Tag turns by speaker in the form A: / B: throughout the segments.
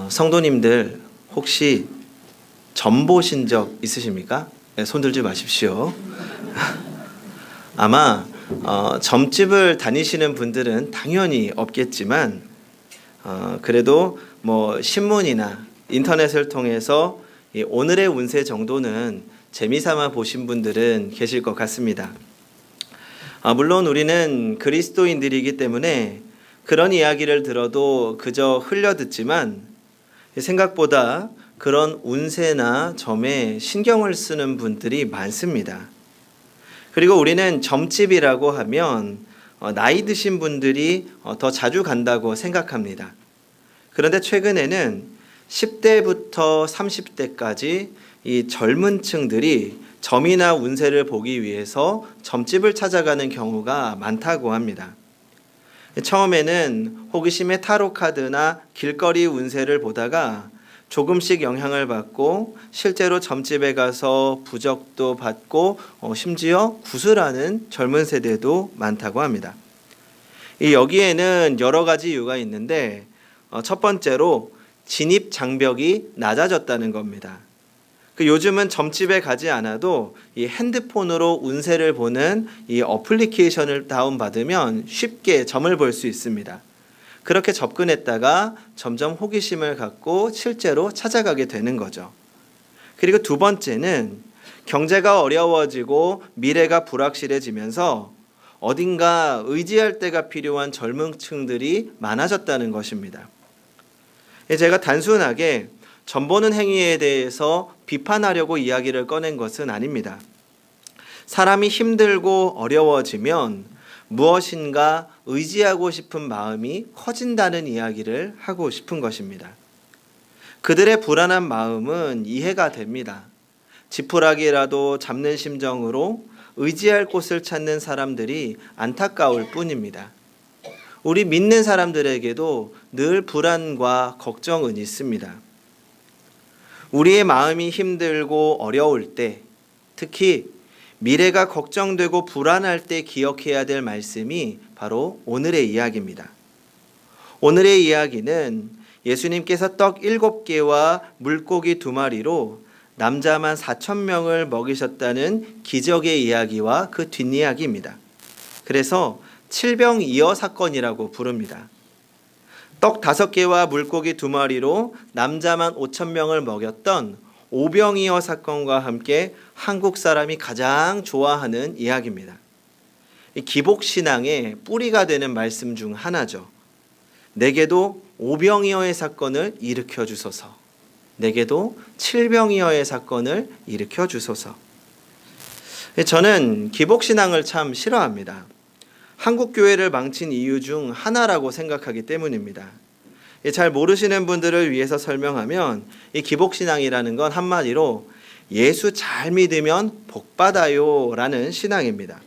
A: 성도님들 혹시 점 보신 적 있으십니까? 네, 손 들지 마십시오. 아마 점집을 다니시는 분들은 당연히 없겠지만 그래도 뭐 신문이나 인터넷을 통해서 이 오늘의 운세 정도는 재미삼아 보신 분들은 계실 것 같습니다. 물론 우리는 그리스도인들이기 때문에 그런 이야기를 들어도 그저 흘려듣지만 생각보다 그런 운세나 점에 신경을 쓰는 분들이 많습니다. 그리고 우리는 점집이라고 하면 나이 드신 분들이 더 자주 간다고 생각합니다. 그런데 최근에는 10대부터 30대까지 이 젊은 층들이 점이나 운세를 보기 위해서 점집을 찾아가는 경우가 많다고 합니다. 처음에는 호기심에 타로 카드나 길거리 운세를 보다가 조금씩 영향을 받고 실제로 점집에 가서 부적도 받고 심지어 구슬하는 젊은 세대도 많다고 합니다. 여기에는 여러 가지 이유가 있는데 첫 번째로 진입 장벽이 낮아졌다는 겁니다. 요즘은 점집에 가지 않아도 이 핸드폰으로 운세를 보는 이 어플리케이션을 다운받으면 쉽게 점을 볼 수 있습니다. 그렇게 접근했다가 점점 호기심을 갖고 실제로 찾아가게 되는 거죠. 그리고 두 번째는 경제가 어려워지고 미래가 불확실해지면서 어딘가 의지할 때가 필요한 젊은 층들이 많아졌다는 것입니다. 제가 단순하게 점 보는 행위에 대해서 비판하려고 이야기를 꺼낸 것은 아닙니다. 사람이 힘들고 어려워지면 무엇인가 의지하고 싶은 마음이 커진다는 이야기를 하고 싶은 것입니다. 그들의 불안한 마음은 이해가 됩니다. 지푸라기라도 잡는 심정으로 의지할 곳을 찾는 사람들이 안타까울 뿐입니다. 우리 믿는 사람들에게도 늘 불안과 걱정은 있습니다. 우리의 마음이 힘들고 어려울 때, 특히 미래가 걱정되고 불안할 때 기억해야 될 말씀이 바로 오늘의 이야기입니다. 오늘의 이야기는 예수님께서 떡 7개와 물고기 2마리로 남자만 4,000명을 먹이셨다는 기적의 이야기와 그 뒷이야기입니다. 그래서 칠병이어 사건이라고 부릅니다. 떡 5개와 물고기 2마리로 남자만 5,000명을 먹였던 오병이어 사건과 함께 한국 사람이 가장 좋아하는 이야기입니다. 기복신앙의 뿌리가 되는 말씀 중 하나죠. 내게도 오병이어의 사건을 일으켜 주소서. 내게도 칠병이어의 사건을 일으켜 주소서. 저는 기복신앙을 참 싫어합니다. 한국 교회를 망친 이유 중 하나라고 생각하기 때문입니다. 잘 모르시는 분들을 위해서 설명하면 이 기복신앙이라는 건 한마디로 예수 잘 믿으면 복 받아요 라는 신앙입니다.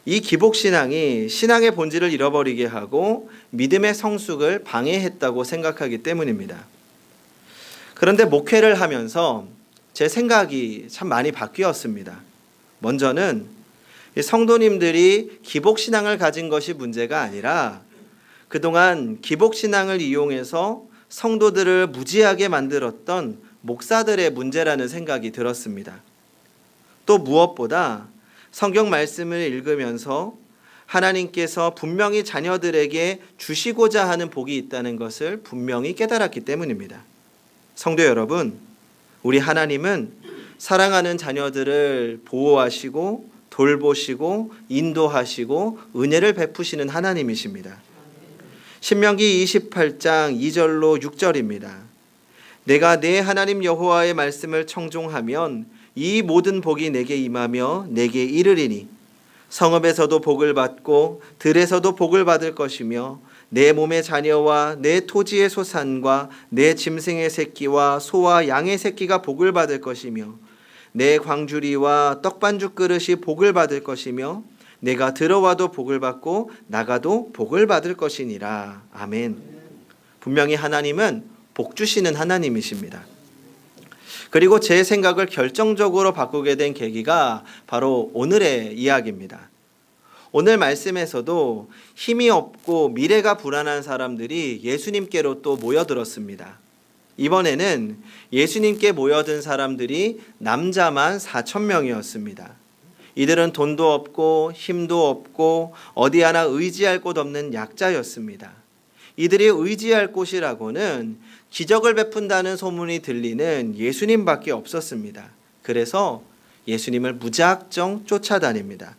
A: 이 기복신앙이 신앙의 본질을 잃어버리게 하고 믿음의 성숙을 방해했다고 생각하기 때문입니다. 그런데 목회를 하면서 제 생각이 참 많이 바뀌었습니다. 먼저는 성도님들이 기복신앙을 가진 것이 문제가 아니라 그동안 기복신앙을 이용해서 성도들을 무지하게 만들었던 목사들의 문제라는 생각이 들었습니다. 또 무엇보다 성경 말씀을 읽으면서 하나님께서 분명히 자녀들에게 주시고자 하는 복이 있다는 것을 분명히 깨달았기 때문입니다. 성도 여러분, 우리 하나님은 사랑하는 자녀들을 보호하시고 돌보시고 인도하시고 은혜를 베푸시는 하나님이십니다. 신명기 28장 2절로 6절입니다. 내가 내 하나님 여호와의 말씀을 청종하면 이 모든 복이 내게 임하며 내게 이르리니 성읍에서도 복을 받고 들에서도 복을 받을 것이며 내 몸의 자녀와 내 토지의 소산과 내 짐승의 새끼와 소와 양의 새끼가 복을 받을 것이며 내 광주리와 떡반죽 그릇이 복을 받을 것이며 내가 들어와도 복을 받고 나가도 복을 받을 것이니라. 아멘. 분명히 하나님은 복 주시는 하나님이십니다. 그리고 제 생각을 결정적으로 바꾸게 된 계기가 바로 오늘의 이야기입니다. 오늘 말씀에서도 힘이 없고 미래가 불안한 사람들이 예수님께로 또 모여들었습니다. 이번에는 예수님께 모여든 사람들이 남자만 4,000명이었습니다. 이들은 돈도 없고 힘도 없고 어디 하나 의지할 곳 없는 약자였습니다. 이들이 의지할 곳이라고는 기적을 베푼다는 소문이 들리는 예수님밖에 없었습니다. 그래서 예수님을 무작정 쫓아다닙니다.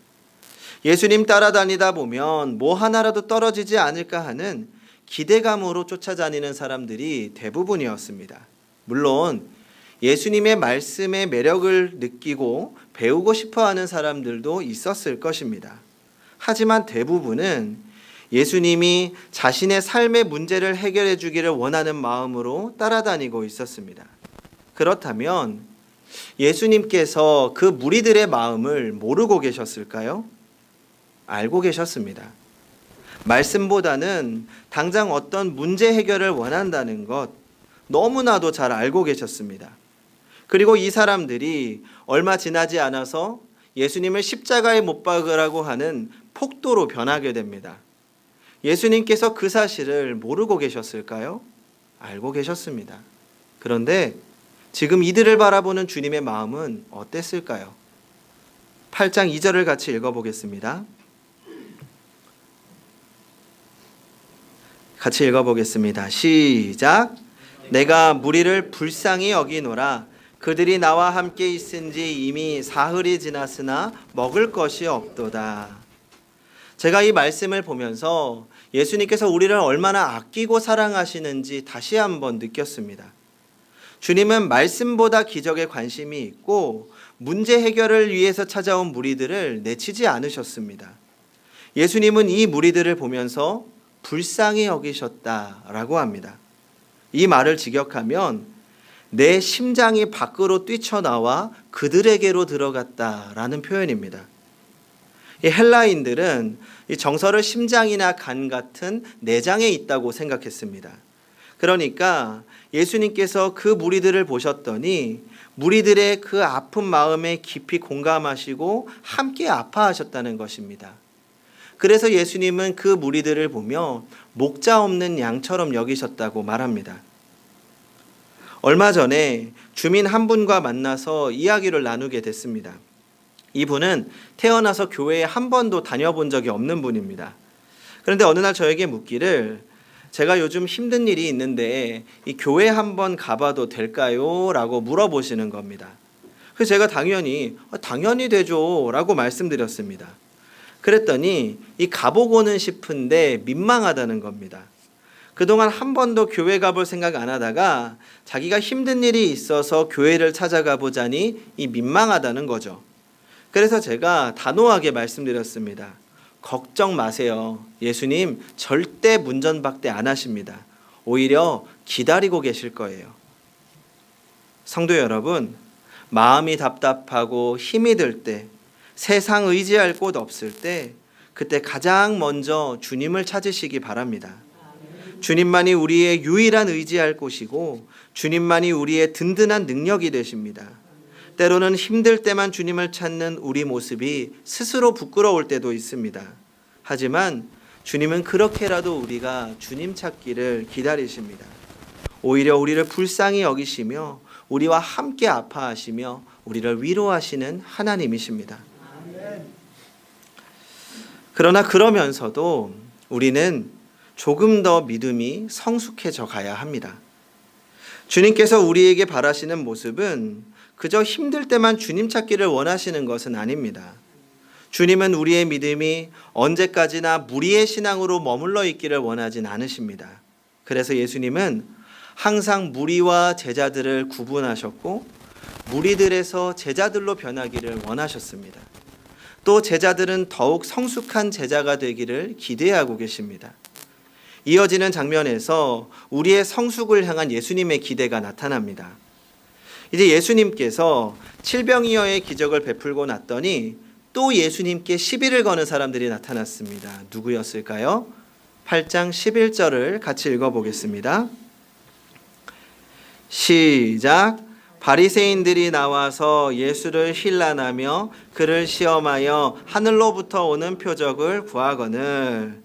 A: 예수님 따라다니다 보면 뭐 하나라도 떨어지지 않을까 하는 기대감으로 쫓아다니는 사람들이 대부분이었습니다. 물론 예수님의 말씀의 매력을 느끼고 배우고 싶어하는 사람들도 있었을 것입니다. 하지만 대부분은 예수님이 자신의 삶의 문제를 해결해 주기를 원하는 마음으로 따라다니고 있었습니다. 그렇다면 예수님께서 그 무리들의 마음을 모르고 계셨을까요? 알고 계셨습니다. 말씀보다는 당장 어떤 문제 해결을 원한다는 것 너무나도 잘 알고 계셨습니다. 그리고 이 사람들이 얼마 지나지 않아서 예수님을 십자가에 못 박으라고 하는 폭도로 변하게 됩니다. 예수님께서 그 사실을 모르고 계셨을까요? 알고 계셨습니다. 그런데 지금 이들을 바라보는 주님의 마음은 어땠을까요? 8장 2절을 같이 읽어보겠습니다. 같이 읽어보겠습니다. 시작. 내가 무리를 불쌍히 여기노라. 그들이 나와 함께 있은지 이미 사흘이 지났으나 먹을 것이 없도다. 제가 이 말씀을 보면서 예수님께서 우리를 얼마나 아끼고 사랑하시는지 다시 한번 느꼈습니다. 주님은 말씀보다 기적에 관심이 있고 문제 해결을 위해서 찾아온 무리들을 내치지 않으셨습니다. 예수님은 이 무리들을 보면서 불쌍히 여기셨다라고 합니다. 이 말을 직역하면 내 심장이 밖으로 뛰쳐나와 그들에게로 들어갔다라는 표현입니다. 이 헬라인들은 이 정서를 심장이나 간 같은 내장에 있다고 생각했습니다. 그러니까 예수님께서 그 무리들을 보셨더니 무리들의 그 아픈 마음에 깊이 공감하시고 함께 아파하셨다는 것입니다. 그래서 예수님은 그 무리들을 보며 목자 없는 양처럼 여기셨다고 말합니다. 얼마 전에 주민 한 분과 만나서 이야기를 나누게 됐습니다. 이분은 태어나서 교회에 한 번도 다녀본 적이 없는 분입니다. 그런데 어느 날 저에게 묻기를 제가 요즘 힘든 일이 있는데 이 교회 한번 가봐도 될까요? 라고 물어보시는 겁니다. 그래서 제가 당연히 되죠 라고 말씀드렸습니다. 그랬더니 이 가보고는 싶은데 민망하다는 겁니다. 그동안 한 번도 교회 가볼 생각 안 하다가 자기가 힘든 일이 있어서 교회를 찾아가 보자니 이 민망하다는 거죠. 그래서 제가 단호하게 말씀드렸습니다. 걱정 마세요. 예수님 절대 문전박대 안 하십니다. 오히려 기다리고 계실 거예요. 성도 여러분, 마음이 답답하고 힘이 들 때, 세상 의지할 곳 없을 때 그때 가장 먼저 주님을 찾으시기 바랍니다. 주님만이 우리의 유일한 의지할 곳이고 주님만이 우리의 든든한 능력이 되십니다. 때로는 힘들 때만 주님을 찾는 우리 모습이 스스로 부끄러울 때도 있습니다. 하지만 주님은 그렇게라도 우리가 주님 찾기를 기다리십니다. 오히려 우리를 불쌍히 여기시며 우리와 함께 아파하시며 우리를 위로하시는 하나님이십니다. 그러나 그러면서도 우리는 조금 더 믿음이 성숙해져 가야 합니다. 주님께서 우리에게 바라시는 모습은 그저 힘들 때만 주님 찾기를 원하시는 것은 아닙니다. 주님은 우리의 믿음이 언제까지나 무리의 신앙으로 머물러 있기를 원하진 않으십니다. 그래서 예수님은 항상 무리와 제자들을 구분하셨고 무리들에서 제자들로 변하기를 원하셨습니다. 또 제자들은 더욱 성숙한 제자가 되기를 기대하고 계십니다. 이어지는 장면에서 우리의 성숙을 향한 예수님의 기대가 나타납니다. 이제 예수님께서 칠병이어의 기적을 베풀고 났더니 또 예수님께 시비를 거는 사람들이 나타났습니다. 누구였을까요? 8장 11절을 같이 읽어보겠습니다. 시작. 바리새인들이 나와서 예수를 힐난하며 그를 시험하여 하늘로부터 오는 표적을 구하거늘.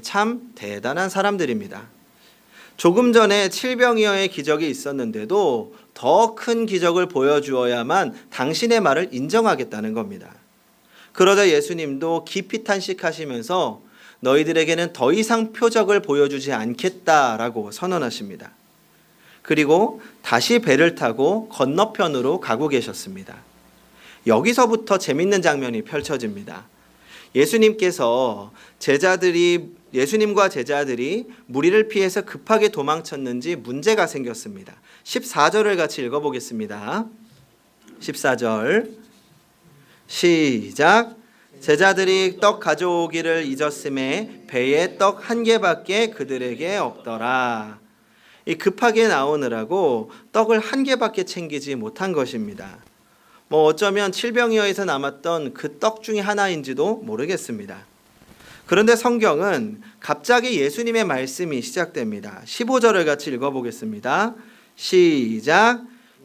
A: 참 대단한 사람들입니다. 조금 전에 칠병이어의 기적이 있었는데도 더 큰 기적을 보여주어야만 당신의 말을 인정하겠다는 겁니다. 그러자 예수님도 깊이 탄식하시면서 너희들에게는 더 이상 표적을 보여주지 않겠다라고 선언하십니다. 그리고 다시 배를 타고 건너편으로 가고 계셨습니다. 여기서부터 재밌는 장면이 펼쳐집니다. 예수님과 제자들이 무리를 피해서 급하게 도망쳤는지 문제가 생겼습니다. 14절을 같이 읽어보겠습니다. 14절 시작. 제자들이 떡 가져오기를 잊었음에 배에 떡 한 개밖에 그들에게 없더라. 이 급하게 나오느라고 떡을 한 개밖에 챙기지 못한 것입니다. 어쩌면 칠병이어에서 남았던 그 떡 중에 하나인지도 모르겠습니다. 그런데 성경은 갑자기 예수님의 말씀이 시작됩니다. 15절을 같이 읽어보겠습니다. 시작.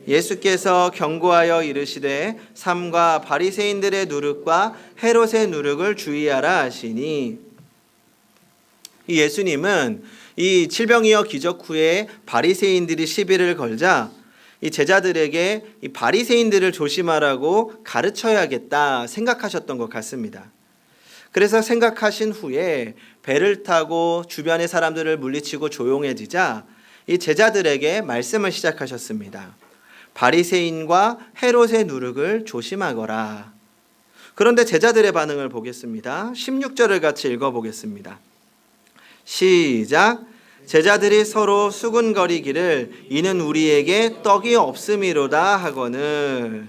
A: 예수께서 경고하여 이르시되 삼가 바리새인들의 누룩과 헤롯의 누룩을 주의하라 하시니, 이 예수님은 이 칠병이어 기적 후에 바리새인들이 시비를 걸자 이 제자들에게 이 바리새인들을 조심하라고 가르쳐야겠다 생각하셨던 것 같습니다. 그래서 생각하신 후에 배를 타고 주변의 사람들을 물리치고 조용해지자 이 제자들에게 말씀을 시작하셨습니다. 바리새인과 헤롯의 누룩을 조심하거라. 그런데 제자들의 반응을 보겠습니다. 16절을 같이 읽어보겠습니다. 시작. 제자들이 서로 수군거리기를 이는 우리에게 떡이 없음이로다 하거늘.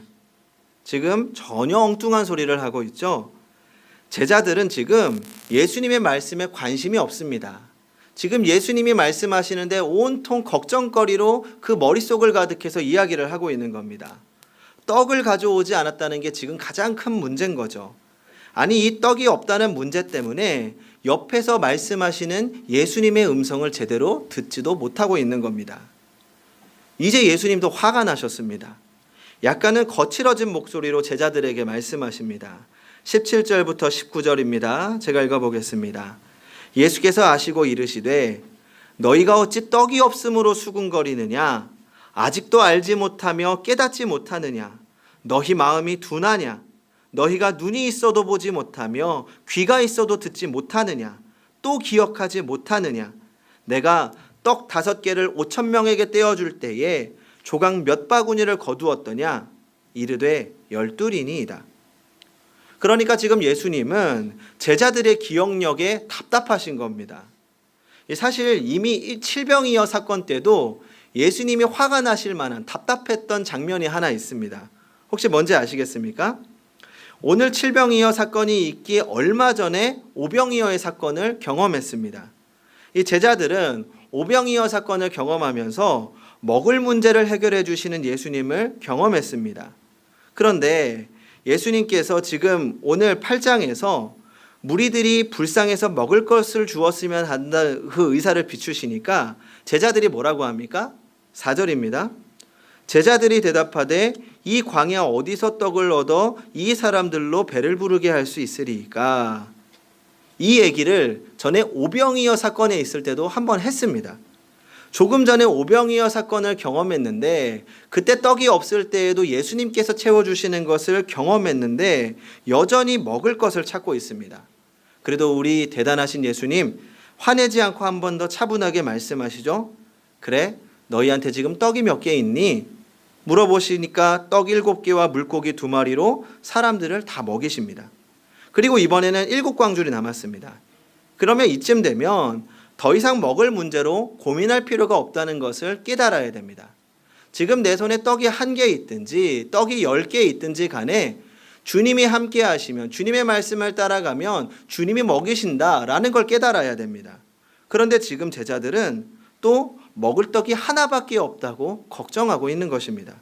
A: 지금 전혀 엉뚱한 소리를 하고 있죠. 제자들은 지금 예수님의 말씀에 관심이 없습니다. 지금 예수님이 말씀하시는데 온통 걱정거리로 그 머릿속을 가득해서 이야기를 하고 있는 겁니다. 떡을 가져오지 않았다는 게 지금 가장 큰 문제인 거죠. 아니, 이 떡이 없다는 문제 때문에 옆에서 말씀하시는 예수님의 음성을 제대로 듣지도 못하고 있는 겁니다. 이제 예수님도 화가 나셨습니다. 약간은 거칠어진 목소리로 제자들에게 말씀하십니다. 17절부터 19절입니다. 제가 읽어보겠습니다. 예수께서 아시고 이르시되 너희가 어찌 떡이 없음으로 수군거리느냐? 아직도 알지 못하며 깨닫지 못하느냐? 너희 마음이 둔하냐? 너희가 눈이 있어도 보지 못하며 귀가 있어도 듣지 못하느냐? 또 기억하지 못하느냐? 내가 떡 5개를 5,000명에게 떼어줄 때에 조각 몇 바구니를 거두었더냐? 이르되 12이니이다. 그러니까 지금 예수님은 제자들의 기억력에 답답하신 겁니다. 사실 이미 칠병이어 사건 때도 예수님이 화가 나실 만한 답답했던 장면이 하나 있습니다. 혹시 뭔지 아시겠습니까? 오늘 칠병이어 사건이 있기 얼마 전에 오병이어의 사건을 경험했습니다. 이 제자들은 오병이어 사건을 경험하면서 먹을 문제를 해결해 주시는 예수님을 경험했습니다. 그런데 예수님께서 지금 오늘 8장에서 무리들이 불쌍해서 먹을 것을 주었으면 한다는 그 의사를 비추시니까 제자들이 뭐라고 합니까? 4절입니다. 제자들이 대답하되 이 광야 어디서 떡을 얻어 이 사람들로 배를 부르게 할 수 있으리까? 이 얘기를 전에 오병이어 사건에 있을 때도 한번 했습니다. 조금 전에 오병이어 사건을 경험했는데 그때 떡이 없을 때에도 예수님께서 채워주시는 것을 경험했는데 여전히 먹을 것을 찾고 있습니다. 그래도 우리 대단하신 예수님 화내지 않고 한 번 더 차분하게 말씀하시죠. 그래, 너희한테 지금 떡이 몇 개 있니? 물어보시니까 떡 7개와 물고기 2마리로 사람들을 다 먹이십니다. 그리고 이번에는 7광줄이 남았습니다. 그러면 이쯤 되면 더 이상 먹을 문제로 고민할 필요가 없다는 것을 깨달아야 됩니다. 지금 내 손에 떡이 1개 있든지 떡이 10개 있든지 간에 주님이 함께 하시면, 주님의 말씀을 따라가면 주님이 먹이신다라는 걸 깨달아야 됩니다. 그런데 지금 제자들은 또 먹을 떡이 하나밖에 없다고 걱정하고 있는 것입니다.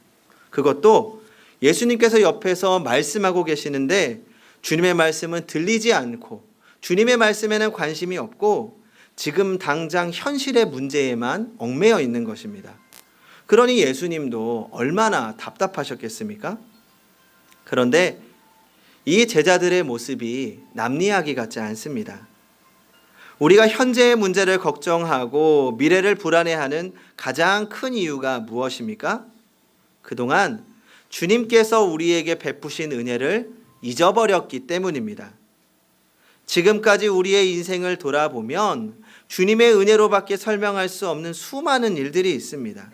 A: 그것도 예수님께서 옆에서 말씀하고 계시는데 주님의 말씀은 들리지 않고 주님의 말씀에는 관심이 없고 지금 당장 현실의 문제에만 얽매여 있는 것입니다. 그러니 예수님도 얼마나 답답하셨겠습니까? 그런데 이 제자들의 모습이 남 이야기 같지 않습니다. 우리가 현재의 문제를 걱정하고 미래를 불안해하는 가장 큰 이유가 무엇입니까? 그동안 주님께서 우리에게 베푸신 은혜를 잊어버렸기 때문입니다. 지금까지 우리의 인생을 돌아보면 주님의 은혜로밖에 설명할 수 없는 수많은 일들이 있습니다.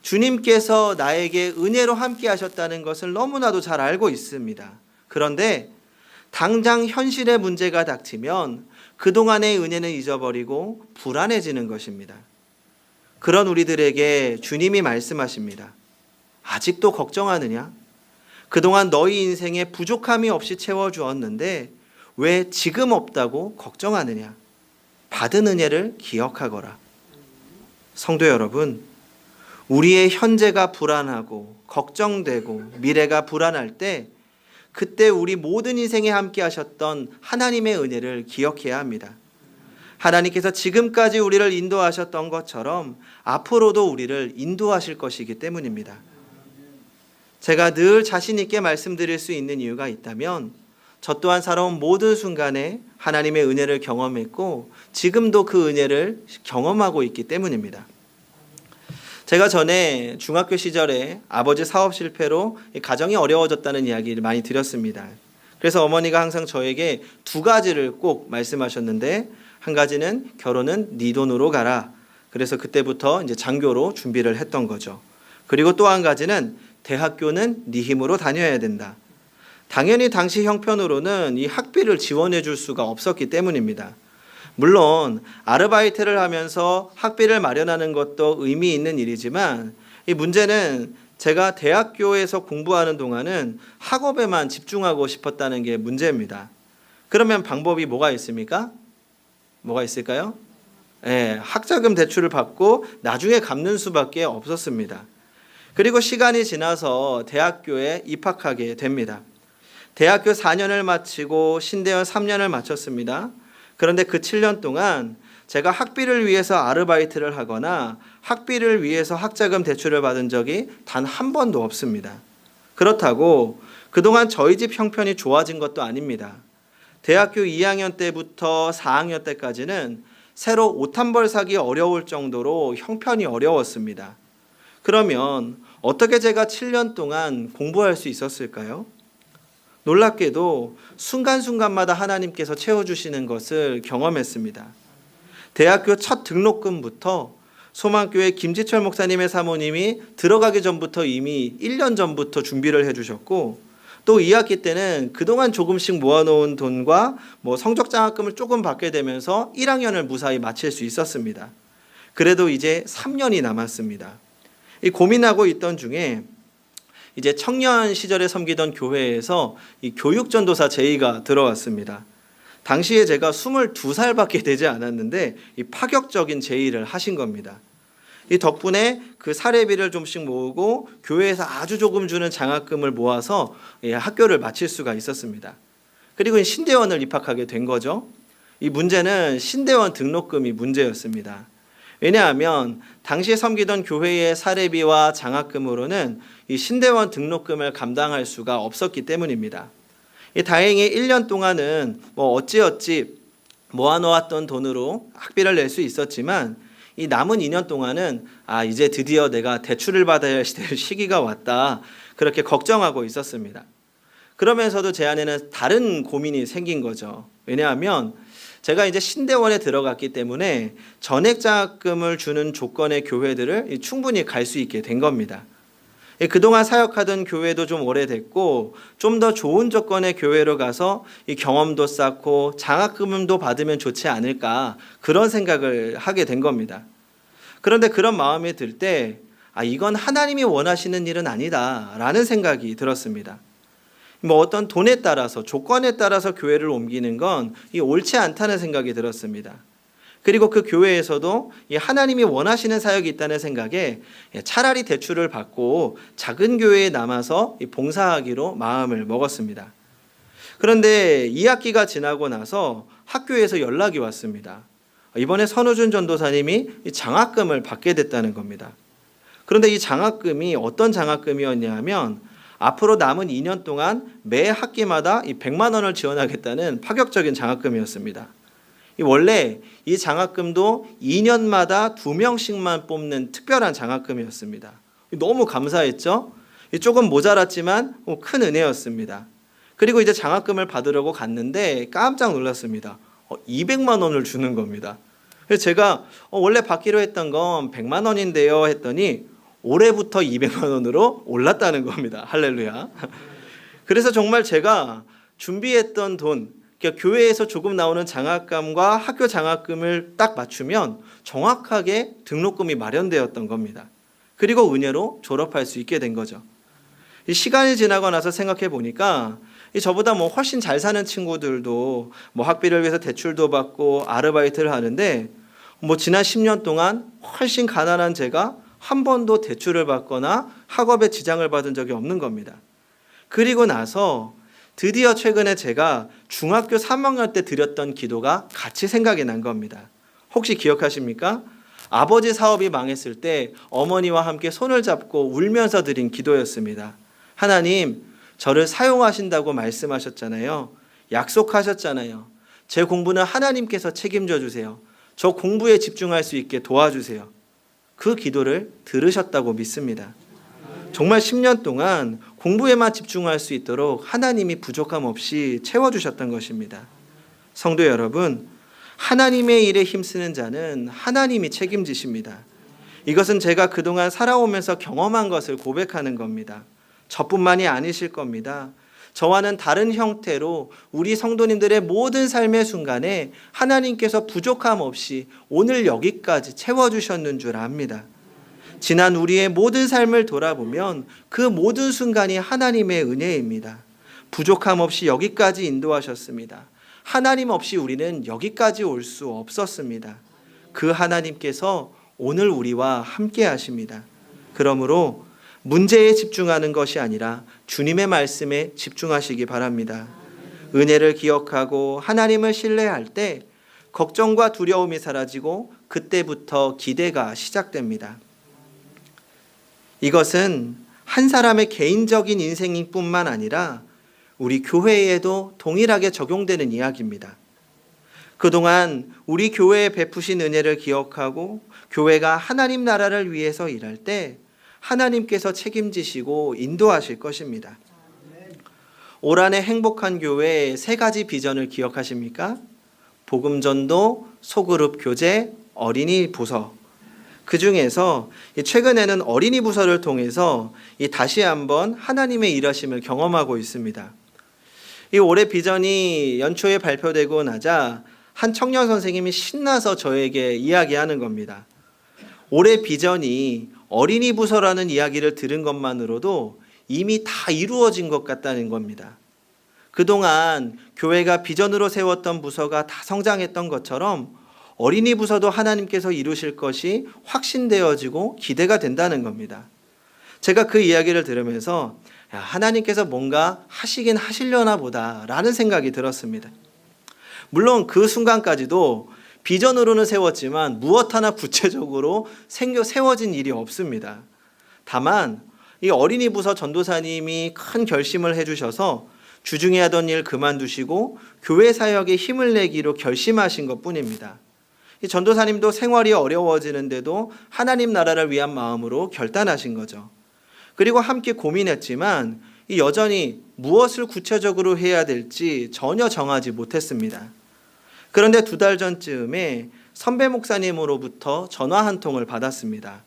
A: 주님께서 나에게 은혜로 함께 하셨다는 것을 너무나도 잘 알고 있습니다. 그런데 당장 현실의 문제가 닥치면 그동안의 은혜는 잊어버리고 불안해지는 것입니다. 그런 우리들에게 주님이 말씀하십니다. 아직도 걱정하느냐? 그동안 너희 인생에 부족함이 없이 채워주었는데 왜 지금 없다고 걱정하느냐? 받은 은혜를 기억하거라. 성도 여러분, 우리의 현재가 불안하고 걱정되고 미래가 불안할 때 그때 우리 모든 인생에 함께 하셨던 하나님의 은혜를 기억해야 합니다. 하나님께서 지금까지 우리를 인도하셨던 것처럼 앞으로도 우리를 인도하실 것이기 때문입니다. 제가 늘 자신 있게 말씀드릴 수 있는 이유가 있다면 저 또한 살아온 모든 순간에 하나님의 은혜를 경험했고 지금도 그 은혜를 경험하고 있기 때문입니다. 제가 전에 중학교 시절에 아버지 사업 실패로 가정이 어려워졌다는 이야기를 많이 드렸습니다. 그래서 어머니가 항상 저에게 두 가지를 꼭 말씀하셨는데, 한 가지는 결혼은 네 돈으로 가라. 그래서 그때부터 이제 장교로 준비를 했던 거죠. 그리고 또 한 가지는 대학교는 네 힘으로 다녀야 된다. 당연히 당시 형편으로는 이 학비를 지원해 줄 수가 없었기 때문입니다. 물론 아르바이트를 하면서 학비를 마련하는 것도 의미 있는 일이지만 이 문제는 제가 대학교에서 공부하는 동안은 학업에만 집중하고 싶었다는 게 문제입니다. 그러면 방법이 뭐가 있습니까? 뭐가 있을까요? 학자금 대출을 받고 나중에 갚는 수밖에 없었습니다. 그리고 시간이 지나서 대학교에 입학하게 됩니다. 대학교 4년을 마치고 신대원 3년을 마쳤습니다. 그런데 그 7년 동안 제가 학비를 위해서 아르바이트를 하거나 학비를 위해서 학자금 대출을 받은 적이 단 한 번도 없습니다. 그렇다고 그동안 저희 집 형편이 좋아진 것도 아닙니다. 대학교 2학년 때부터 4학년 때까지는 새로 옷 한 벌 사기 어려울 정도로 형편이 어려웠습니다. 그러면 어떻게 제가 7년 동안 공부할 수 있었을까요? 놀랍게도 순간순간마다 하나님께서 채워주시는 것을 경험했습니다. 대학교 첫 등록금부터 소망교회 김지철 목사님의 사모님이 들어가기 전부터 이미 1년 전부터 준비를 해주셨고, 또 2학기 때는 그동안 조금씩 모아놓은 돈과 성적 장학금을 조금 받게 되면서 1학년을 무사히 마칠 수 있었습니다. 그래도 이제 3년이 남았습니다. 이 고민하고 있던 중에 이제 청년 시절에 섬기던 교회에서 이 교육전도사 제의가 들어왔습니다. 당시에 제가 22살밖에 되지 않았는데 이 파격적인 제의를 하신 겁니다. 이 덕분에 그 사례비를 좀씩 모으고 교회에서 아주 조금 주는 장학금을 모아서 학교를 마칠 수가 있었습니다. 그리고 신대원을 입학하게 된 거죠. 이 문제는 신대원 등록금이 문제였습니다. 왜냐하면 당시에 섬기던 교회의 사례비와 장학금으로는 이 신대원 등록금을 감당할 수가 없었기 때문입니다. 다행히 1년 동안은 어찌어찌 모아놓았던 돈으로 학비를 낼 수 있었지만 이 남은 2년 동안은 이제 드디어 내가 대출을 받아야 할 시기가 왔다, 그렇게 걱정하고 있었습니다. 그러면서도 제 안에는 다른 고민이 생긴 거죠. 왜냐하면 제가 이제 신대원에 들어갔기 때문에 전액 장학금을 주는 조건의 교회들을 충분히 갈 수 있게 된 겁니다. 그동안 사역하던 교회도 좀 오래됐고 좀 더 좋은 조건의 교회로 가서 이 경험도 쌓고 장학금도 받으면 좋지 않을까, 그런 생각을 하게 된 겁니다. 그런데 그런 마음이 들 때 이건 하나님이 원하시는 일은 아니다라는 생각이 들었습니다. 어떤 돈에 따라서 조건에 따라서 교회를 옮기는 건 옳지 않다는 생각이 들었습니다. 그리고 그 교회에서도 하나님이 원하시는 사역이 있다는 생각에 차라리 대출을 받고 작은 교회에 남아서 봉사하기로 마음을 먹었습니다. 그런데 2학기가 지나고 나서 학교에서 연락이 왔습니다. 이번에 선우준 전도사님이 장학금을 받게 됐다는 겁니다. 그런데 이 장학금이 어떤 장학금이었냐 하면 앞으로 남은 2년 동안 매 학기마다 이 100만 원을 지원하겠다는 파격적인 장학금이었습니다. 원래 이 장학금도 2년마다 2명씩만 뽑는 특별한 장학금이었습니다. 너무 감사했죠? 조금 모자랐지만 큰 은혜였습니다. 그리고 이제 장학금을 받으려고 갔는데 깜짝 놀랐습니다. 200만 원을 주는 겁니다. 그래서 제가 원래 받기로 했던 건 100만 원인데요 했더니 올해부터 200만 원으로 올랐다는 겁니다. 할렐루야. 그래서 정말 제가 준비했던 돈, 그러니까 교회에서 조금 나오는 장학금과 학교 장학금을 딱 맞추면 정확하게 등록금이 마련되었던 겁니다. 그리고 은혜로 졸업할 수 있게 된 거죠. 이 시간이 지나고 나서 생각해 보니까 저보다 훨씬 잘 사는 친구들도 학비를 위해서 대출도 받고 아르바이트를 하는데 지난 10년 동안 훨씬 가난한 제가 한 번도 대출을 받거나 학업에 지장을 받은 적이 없는 겁니다. 그리고 나서 드디어 최근에 제가 중학교 3학년 때 드렸던 기도가 같이 생각이 난 겁니다. 혹시 기억하십니까? 아버지 사업이 망했을 때 어머니와 함께 손을 잡고 울면서 드린 기도였습니다. 하나님, 저를 사용하신다고 말씀하셨잖아요. 약속하셨잖아요. 제 공부는 하나님께서 책임져 주세요. 저 공부에 집중할 수 있게 도와주세요. 그 기도를 들으셨다고 믿습니다. 정말 10년 동안 공부에만 집중할 수 있도록 하나님이 부족함 없이 채워주셨던 것입니다. 성도 여러분, 하나님의 일에 힘쓰는 자는 하나님이 책임지십니다. 이것은 제가 그동안 살아오면서 경험한 것을 고백하는 겁니다. 저뿐만이 아니실 겁니다. 저와는 다른 형태로 우리 성도님들의 모든 삶의 순간에 하나님께서 부족함 없이 오늘 여기까지 채워주셨는 줄 압니다. 지난 우리의 모든 삶을 돌아보면 그 모든 순간이 하나님의 은혜입니다. 부족함 없이 여기까지 인도하셨습니다. 하나님 없이 우리는 여기까지 올 수 없었습니다. 그 하나님께서 오늘 우리와 함께 하십니다. 그러므로 문제에 집중하는 것이 아니라 주님의 말씀에 집중하시기 바랍니다. 은혜를 기억하고 하나님을 신뢰할 때 걱정과 두려움이 사라지고 그때부터 기대가 시작됩니다. 이것은 한 사람의 개인적인 인생일 뿐만 아니라 우리 교회에도 동일하게 적용되는 이야기입니다. 그동안 우리 교회에 베푸신 은혜를 기억하고 교회가 하나님 나라를 위해서 일할 때 하나님께서 책임지시고 인도하실 것입니다. 올 한해 행복한 교회 3가지 비전을 기억하십니까? 복음전도, 소그룹 교제, 어린이 부서. 그 중에서 최근에는 어린이 부서를 통해서 다시 한번 하나님의 일하심을 경험하고 있습니다. 이 올해 비전이 연초에 발표되고 나자 한 청년 선생님이 신나서 저에게 이야기하는 겁니다. 올해 비전이 어린이 부서라는 이야기를 들은 것만으로도 이미 다 이루어진 것 같다는 겁니다. 그동안 교회가 비전으로 세웠던 부서가 다 성장했던 것처럼 어린이 부서도 하나님께서 이루실 것이 확신되어지고 기대가 된다는 겁니다. 제가 그 이야기를 들으면서 하나님께서 뭔가 하시긴 하시려나 보다라는 생각이 들었습니다. 물론 그 순간까지도 비전으로는 세웠지만 무엇 하나 구체적으로 세워진 일이 없습니다. 다만 이 어린이 부서 전도사님이 큰 결심을 해주셔서 주중에 하던 일 그만두시고 교회 사역에 힘을 내기로 결심하신 것뿐입니다. 이 전도사님도 생활이 어려워지는데도 하나님 나라를 위한 마음으로 결단하신 거죠. 그리고 함께 고민했지만 여전히 무엇을 구체적으로 해야 될지 전혀 정하지 못했습니다. 그런데 2달 전쯤에 선배 목사님으로부터 전화 한 통을 받았습니다.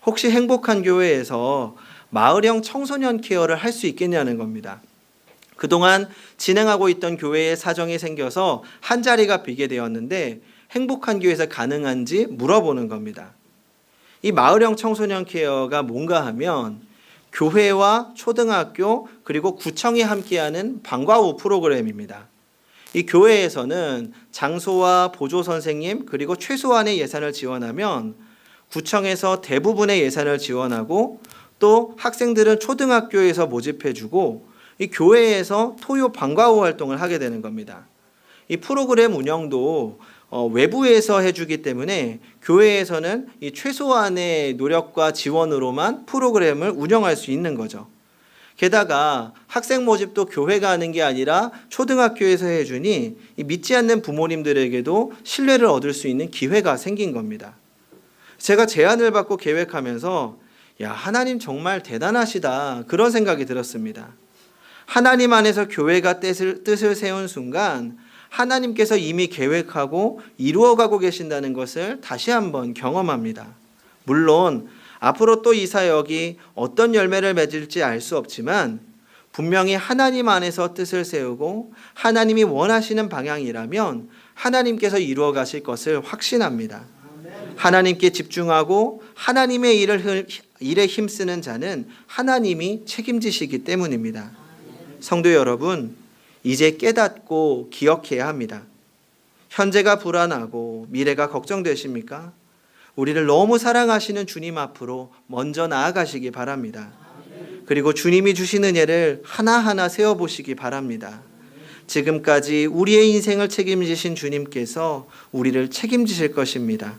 A: 혹시 행복한 교회에서 마을형 청소년 케어를 할 수 있겠냐는 겁니다. 그동안 진행하고 있던 교회에 사정이 생겨서 한 자리가 비게 되었는데 행복한 교회에서 가능한지 물어보는 겁니다. 이 마을형 청소년 케어가 뭔가 하면 교회와 초등학교 그리고 구청이 함께하는 방과 후 프로그램입니다. 이 교회에서는 장소와 보조 선생님 그리고 최소한의 예산을 지원하면 구청에서 대부분의 예산을 지원하고 또 학생들은 초등학교에서 모집해주고 이 교회에서 토요 방과 후 활동을 하게 되는 겁니다. 이 프로그램 운영도 외부에서 해주기 때문에 교회에서는 이 최소한의 노력과 지원으로만 프로그램을 운영할 수 있는 거죠. 게다가 학생 모집도 교회가 하는 게 아니라 초등학교에서 해주니 이 믿지 않는 부모님들에게도 신뢰를 얻을 수 있는 기회가 생긴 겁니다. 제가 제안을 받고 계획하면서 야, 하나님 정말 대단하시다, 그런 생각이 들었습니다. 하나님 안에서 교회가 뜻을 세운 순간 하나님께서 이미 계획하고 이루어가고 계신다는 것을 다시 한번 경험합니다. 물론 앞으로 또 이 사역이 어떤 열매를 맺을지 알 수 없지만 분명히 하나님 안에서 뜻을 세우고 하나님이 원하시는 방향이라면 하나님께서 이루어 가실 것을 확신합니다. 하나님께 집중하고 하나님의 일에 힘쓰는 자는 하나님이 책임지시기 때문입니다. 성도 여러분, 이제 깨닫고 기억해야 합니다. 현재가 불안하고 미래가 걱정되십니까? 우리를 너무 사랑하시는 주님 앞으로 먼저 나아가시기 바랍니다. 그리고 주님이 주신 은혜를 하나하나 세어보시기 바랍니다. 지금까지 우리의 인생을 책임지신 주님께서 우리를 책임지실 것입니다.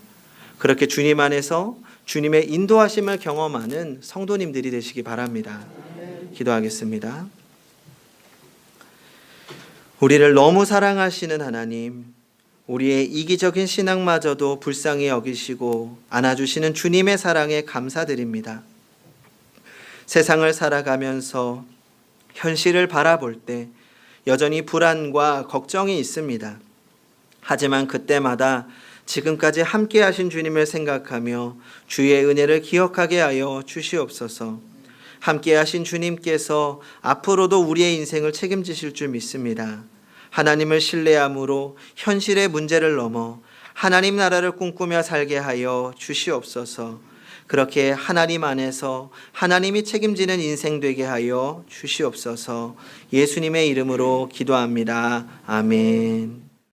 A: 그렇게 주님 안에서 주님의 인도하심을 경험하는 성도님들이 되시기 바랍니다. 기도하겠습니다. 우리를 너무 사랑하시는 하나님, 우리의 이기적인 신앙마저도 불쌍히 여기시고 안아주시는 주님의 사랑에 감사드립니다. 세상을 살아가면서 현실을 바라볼 때 여전히 불안과 걱정이 있습니다. 하지만 그때마다 지금까지 함께 하신 주님을 생각하며 주의 은혜를 기억하게 하여 주시옵소서. 함께 하신 주님께서 앞으로도 우리의 인생을 책임지실 줄 믿습니다. 하나님을 신뢰함으로 현실의 문제를 넘어 하나님 나라를 꿈꾸며 살게 하여 주시옵소서. 그렇게 하나님 안에서 하나님이 책임지는 인생 되게 하여 주시옵소서. 예수님의 이름으로 기도합니다. 아멘.